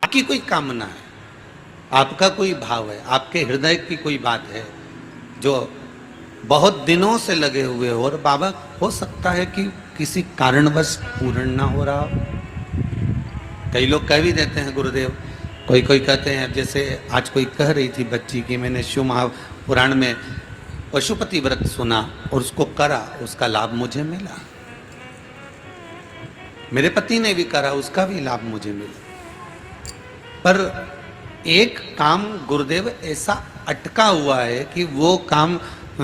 आपकी कोई कामना है, आपका कोई भाव है, आपके हृदय की कोई बात है जो बहुत दिनों से लगे हुए हो, और बाबा हो सकता है कि किसी कारणवश पूर्ण ना हो रहा हो। कई लोग कह भी देते हैं गुरुदेव, कोई कोई कहते हैं, जैसे आज कोई कह रही थी बच्ची कि मैंने शिव महापुराण में पशुपति व्रत सुना और उसको करा, उसका लाभ मुझे मिला। मेरे पति ने भी करा, उसका भी लाभ मुझे मिला। पर एक काम गुरुदेव ऐसा अटका हुआ है कि वो काम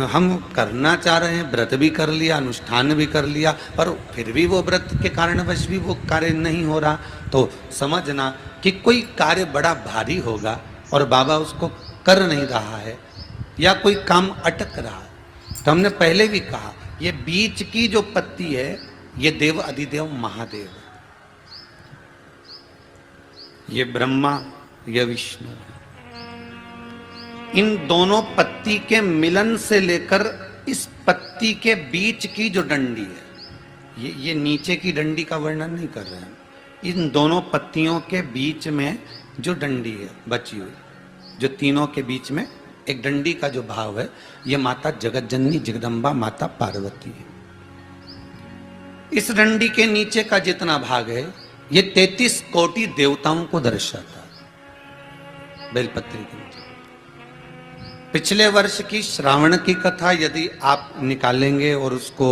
हम करना चाह रहे हैं, व्रत भी कर लिया, अनुष्ठान भी कर लिया, पर फिर भी वो व्रत के कारणवश भी वो कार्य नहीं हो रहा। तो समझना कि कोई कार्य बड़ा भारी होगा और बाबा उसको कर नहीं रहा है, या कोई काम अटक रहा है। तो हमने पहले भी कहा, ये बीच की जो पत्ती है ये देव अधिदेव महादेव है, ये ब्रह्मा, ये विष्णु। इन दोनों पत्ती के मिलन से लेकर इस पत्ती के बीच की जो डंडी है, ये नीचे की डंडी का वर्णन नहीं कर रहे हैं, इन दोनों पत्तियों के बीच में जो डंडी है बची हुई, जो तीनों के बीच में एक डंडी का जो भाव है, ये माता जगत जननी जगदम्बा माता पार्वती है। इस डंडी के नीचे का जितना भाग है ये 33 कोटि देवताओं को दर्शाता है। बेलपत्री के नीचे पिछले वर्ष की श्रावण की कथा यदि आप निकालेंगे और उसको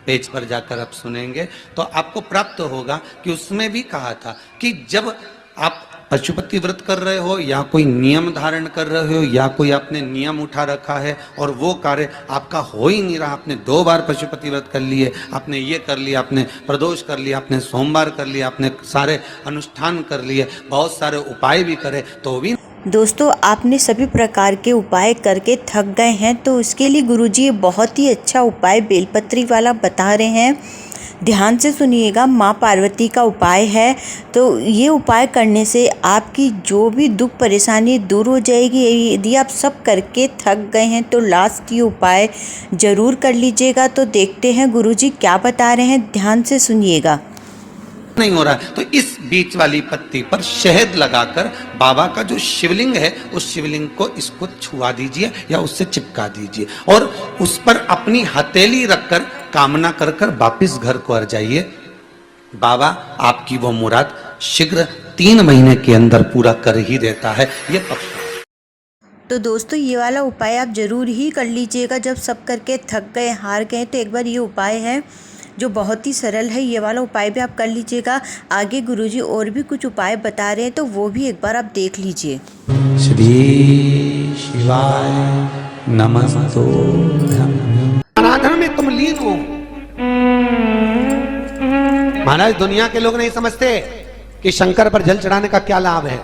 पेज पर जाकर आप सुनेंगे तो आपको प्राप्त होगा कि उसमें भी कहा था कि जब आप पशुपति व्रत कर रहे हो या कोई नियम धारण कर रहे हो या कोई आपने नियम उठा रखा है और वो कार्य आपका हो ही नहीं रहा, आपने 2 बार पशुपति व्रत कर लिए, आपने ये कर लिया, आपने प्रदोष कर लिया, आपने सोमवार कर लिया, आपने सारे अनुष्ठान कर लिए, बहुत सारे उपाय भी करे, तो भी दोस्तों आपने सभी प्रकार के उपाय करके थक गए हैं, तो उसके लिए गुरुजी बहुत ही अच्छा उपाय बेलपत्री वाला बता रहे हैं। ध्यान से सुनिएगा, माँ पार्वती का उपाय है। तो ये उपाय करने से आपकी जो भी दुख परेशानी दूर हो जाएगी। यदि आप सब करके थक गए हैं तो लास्ट ये उपाय ज़रूर कर लीजिएगा। तो देखते हैं गुरुजी क्या बता रहे हैं, ध्यान से सुनिएगा। नहीं हो रहा है तो इस बीच वाली पत्ती पर शहद लगाकर बाबा का जो शिवलिंग है उस शिवलिंग को इसको छुआ दीजिए या उससे चिपका दीजिए और उस पर अपनी हथेली रखकर कामना कर कर वापिस घर को आ जाइए। बाबा आपकी वो मुराद शीघ्र 3 महीने के अंदर पूरा कर ही देता है, ये पक्का। तो दोस्तों ये वाला उपाय आप ज़रूर ही कर लीजिएगा। जब सब करके थक गए, हार गए, तो एक बार ये उपाय है जो बहुत ही सरल है, ये वाला उपाय भी आप कर लीजिएगा। आगे गुरुजी और भी कुछ उपाय बता रहे हैं तो वो भी एक बार आप देख लीजिए। श्री शिवाय नमस्तुभ्यं। आराधना में तुम लीन हो। महाराज दुनिया के लोग नहीं समझते कि शंकर पर जल चढ़ाने का क्या लाभ है।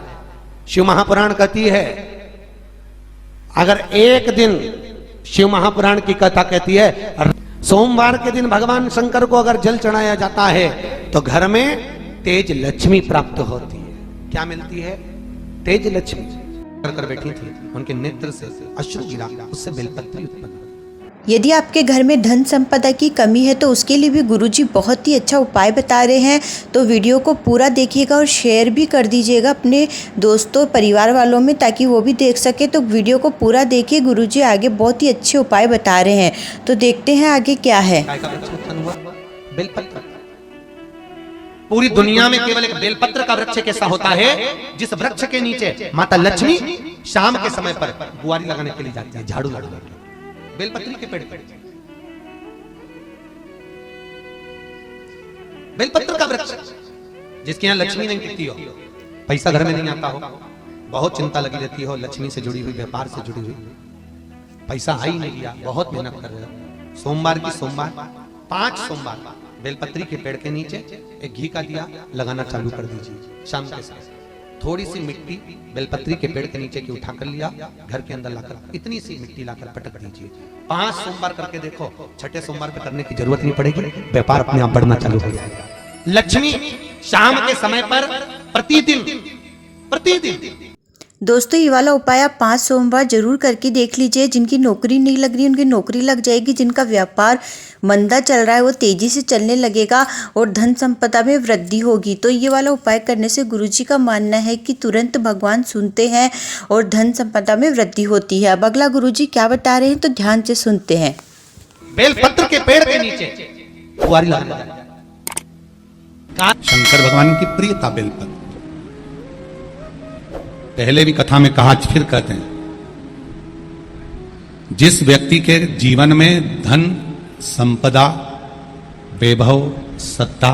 शिव महापुराण कहती है अगर एक दिन, शिव महापुराण की कथा कहती है सोमवार के दिन भगवान शंकर को अगर जल चढ़ाया जाता है तो घर में तेज लक्ष्मी प्राप्त होती है। क्या मिलती है? तेज लक्ष्मी। कर बैठी थी, उनके नेत्र से अश्रु गिरा, उससे बेलपत्री उत्पन्न। यदि आपके घर में धन संपदा की कमी है तो उसके लिए भी गुरुजी बहुत ही अच्छा उपाय बता रहे हैं। तो वीडियो को पूरा देखिएगा और शेयर भी कर दीजिएगा अपने दोस्तों परिवार वालों में, ताकि वो भी देख सके। तो वीडियो को पूरा देखिए, गुरुजी आगे बहुत ही अच्छे उपाय बता रहे हैं। तो देखते हैं आगे क्या है। बेलपत्र। पूरी दुनिया में केवल एक बेलपत्र का वृक्ष कैसा होता है जिस वृक्ष के नीचे माता लक्ष्मी शाम के समय पर बुआरी लगाने के लिए जाती है, झाड़ू लगाने के लिए। बेलपत्री के पेड़ पर बेलपत्र का वृक्ष जिसके यहाँ लक्ष्मी नहीं टिकती हो, पैसा घर में नहीं आता हो, बहुत चिंता लगी रहती हो, लक्ष्मी से जुड़ी हुई, व्यापार से जुड़ी हुई, पैसा आ ही नहीं गया, बहुत मेहनत कर रहे हो। सोमवार की सोमवार 5 सोमवार बेलपत्री के पेड़ के नीचे एक घी का दिया लगाना चालू कर दीजिए। शाम के समय थोड़ी सी मिट्टी बेलपत्री के पेड़ के नीचे की उठा कर लिया, घर के अंदर लाकर इतनी सी मिट्टी लाकर पटक दीजिए। 5 सोमवार करके देखो, 6ठे सोमवार पे करने की जरूरत नहीं पड़ेगी, व्यापार अपने आप बढ़ना चालू हो जाएगा। लक्ष्मी शाम के समय पर प्रतिदिन दोस्तों ये वाला उपाय आप 5 सोमवार जरूर करके देख लीजिए। जिनकी नौकरी नहीं लग रही उनकी नौकरी लग जाएगी, जिनका व्यापार मंदा चल रहा है वो तेजी से चलने लगेगा और धन संपदा में वृद्धि होगी। तो ये वाला उपाय करने से गुरुजी का मानना है कि तुरंत भगवान सुनते हैं और धन संपदा में वृद्धि होती है। अब अगला गुरुजी क्या बता रहे हैं तो ध्यान से सुनते हैं। बेलपत्र के पेड़ के नीचे कुंवारी लगाना है। शंकर भगवान की प्रियता बेलपत्र। पहले भी कथा में कहा, फिर कहते हैं, जिस व्यक्ति के जीवन में धन संपदा वैभव सत्ता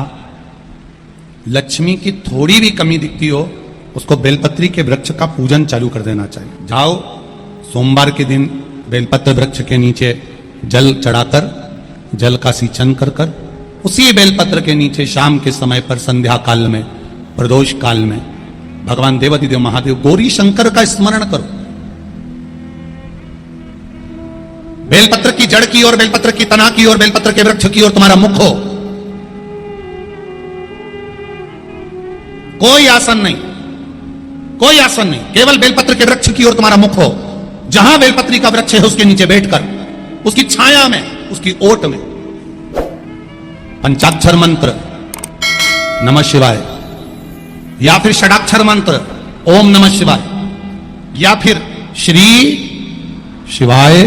लक्ष्मी की थोड़ी भी कमी दिखती हो उसको बेलपत्री के वृक्ष का पूजन चालू कर देना चाहिए। जाओ सोमवार के दिन बेलपत्र वृक्ष के नीचे जल चढ़ाकर जल का सिंचन कर उसी बेलपत्र के नीचे शाम के समय पर संध्या काल में प्रदोष काल में भगवान देवाधिदेव महादेव गौरी शंकर का स्मरण करो। बेलपत्र की जड़ की ओर, बेलपत्र की तना की ओर, बेलपत्र के वृक्ष की ओर तुम्हारा मुख हो। कोई आसन नहीं, कोई आसन नहीं, केवल बेलपत्र के वृक्ष की ओर तुम्हारा मुख हो। जहां बेलपत्री का वृक्ष है उसके नीचे बैठकर उसकी छाया में, उसकी ओट में पंचाक्षर मंत्र नमः शिवाय या फिर षडाक्षर मंत्र ओम नमः शिवाय या फिर श्री शिवाय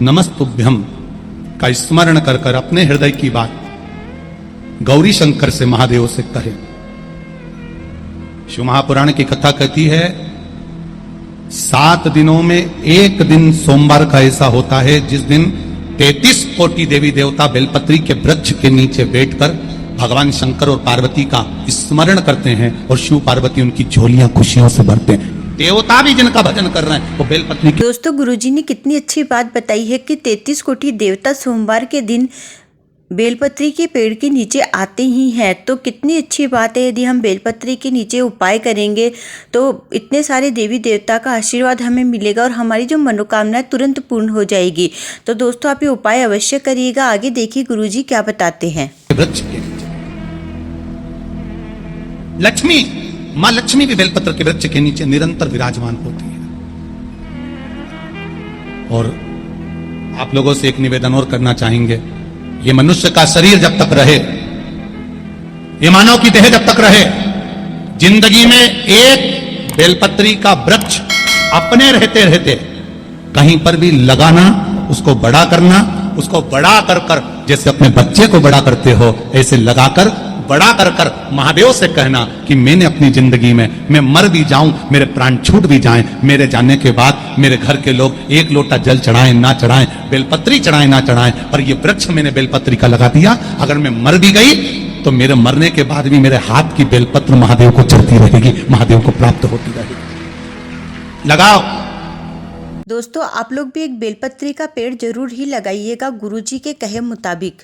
नमस्तुभ्यम का स्मरण कर कर अपने हृदय की बात गौरी शंकर से महादेव से कहे। शिव महापुराण की कथा कहती है 7 दिनों में एक दिन सोमवार का ऐसा होता है जिस दिन 33 कोटि देवी देवता बेलपत्री के वृक्ष के नीचे बैठकर भगवान शंकर और पार्वती का स्मरण करते हैं और शिव पार्वती उनकी झोलियां खुशियों से भरते हैं। देवता भी जिनका भजन कर रहे हैं वो बेलपत्री। दोस्तों गुरुजी ने कितनी अच्छी बात बताई है कि 33 कोटि देवता सोमवार के दिन बेलपत्री के पेड़ के नीचे आते ही हैं। तो कितनी अच्छी बात है, यदि हम बेलपत्री के नीचे उपाय करेंगे तो इतने सारे देवी देवता का आशीर्वाद हमें मिलेगा और हमारी जो मनोकामना तुरंत पूर्ण हो जाएगी। तो दोस्तों आप ये उपाय अवश्य करिएगा। आगे देखिए गुरुजी क्या बताते हैं। वृक्ष के नीचे लक्ष्मी, मां लक्ष्मी भी बेलपत्र के वृक्ष के नीचे निरंतर विराजमान होती है। और आप लोगों से एक निवेदन और करना चाहेंगे, ये मनुष्य का शरीर जब तक रहे, ये मानव की देह जब तक रहे, जिंदगी में एक बेलपत्री का वृक्ष अपने रहते रहते कहीं पर भी लगाना, उसको बड़ा करना, उसको बड़ा कर कर जैसे अपने बच्चे को बड़ा करते हो ऐसे लगाकर बड़ा कर कर महादेव से कहना कि मैंने अपनी जिंदगी में मैं मर भी जाऊं, मेरे प्राण छूट भी जाएं, मेरे जाने के बाद मेरे घर के लोग एक लोटा जल चढ़ाएं ना चढ़ाएं, बेलपत्री चढ़ाएं ना चढ़ाएं, पर ये वृक्ष मैंने बेलपत्री का लगा दिया, अगर मैं मर भी गई तो मेरे मरने के बाद भी मेरे हाथ की बेलपत्र महादेव को चढ़ती रहेगी, महादेव को प्राप्त होती रहेगी। लगाओ दोस्तों आप लोग भी एक बेलपत्री का पेड़ जरूर ही लगाइएगा गुरुजी के कहे मुताबिक।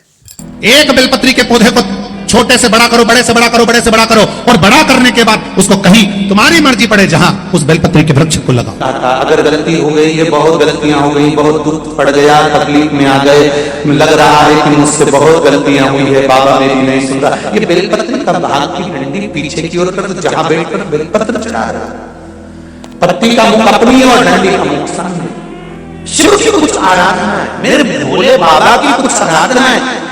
एक बेलपत्री के पौधे को छोटे से बड़ा करो, बड़े से बड़ा करो, बड़े से बड़ा करो और बड़ा करने के बाद उसको कहीं तुम्हारी मर्जी पड़े जहां उस बेलपत्री के वृक्ष को लगाओ। अगर गलती हो गई, ये बहुत गलतियां हो गई, बहुत दुख पड़ गया, तकलीफ में आ गए, लग रहा है कि मुझसे बहुत गलतियां हुई है, बाबा मेरी नहीं सुन रहा, ये बेलपत्री का भाग की डंडी पीछे की ओर कर जहां बैठकर बेलपत्र चढ़ा रहा, पत्ती का मुख अपनी और डंडी का मुख सामने। शिव की कुछ आराधना है, मेरे भोले बाबा की कुछ आराधना है।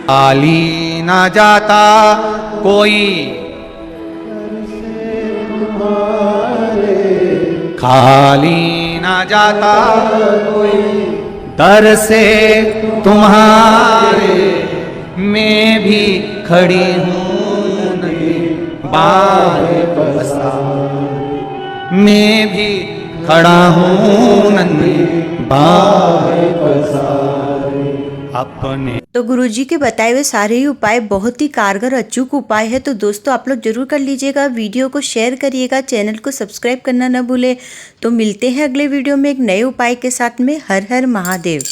खाली ना जाता कोई, खाली ना जाता कोई दर से तुम्हारे, मैं भी खड़ी हूं नहीं बाहें पसारे, मैं भी खड़ा हूं नहीं बाहें पसारे अपने। तो गुरुजी के बताए हुए सारे ही उपाय बहुत ही कारगर अचूक उपाय है। तो दोस्तों आप लोग जरूर कर लीजिएगा, वीडियो को शेयर करिएगा, चैनल को सब्सक्राइब करना न भूले। तो मिलते हैं अगले वीडियो में एक नए उपाय के साथ में। हर हर महादेव।